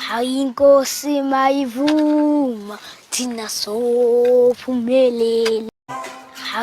Inkosi maivuma thina sophumelela.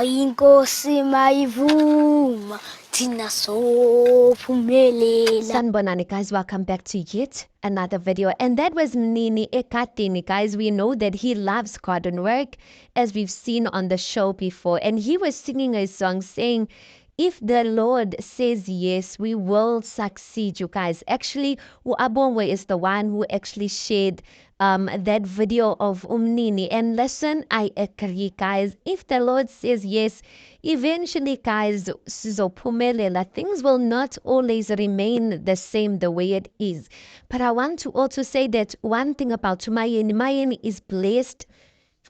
Inkosi maivuma thina sophumelela. Sanbonani guys, welcome back to yet another video. And that was Mnini Ekatini guys. We know that he loves garden work, as we've seen on the show before. And he was singing a song saying, if the Lord says yes, we will succeed, you guys. Actually, Uabonwe is the one who actually shared that video of Mnini. And listen, I agree, guys. If the Lord says yes, eventually, guys, things will not always remain the same the way it is. But I want to also say that one thing about Mayeni is blessed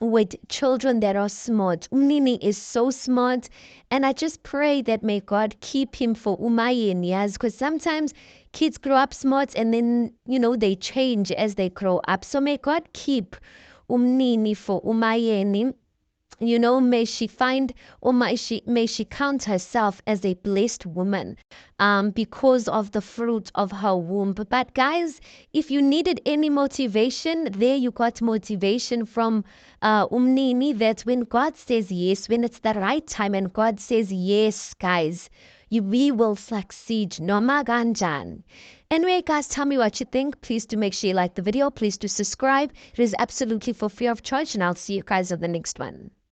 with children that are smart. Mnini is so smart, and I just pray that may God keep him for Umayeni, yes, because sometimes kids grow up smart and then they change as they grow up. So may God keep Mnini for Umayeni. May she find, or may she count herself as a blessed woman because of the fruit of her womb. But guys, if you needed any motivation, there you got motivation from Mnini, that when God says yes, when it's the right time and God says yes, guys, we will succeed. Noma ganjan. Anyway, guys, tell me what you think. Please do make sure you like the video. Please do subscribe. It is absolutely for free of charge, and I'll see you guys on the next one.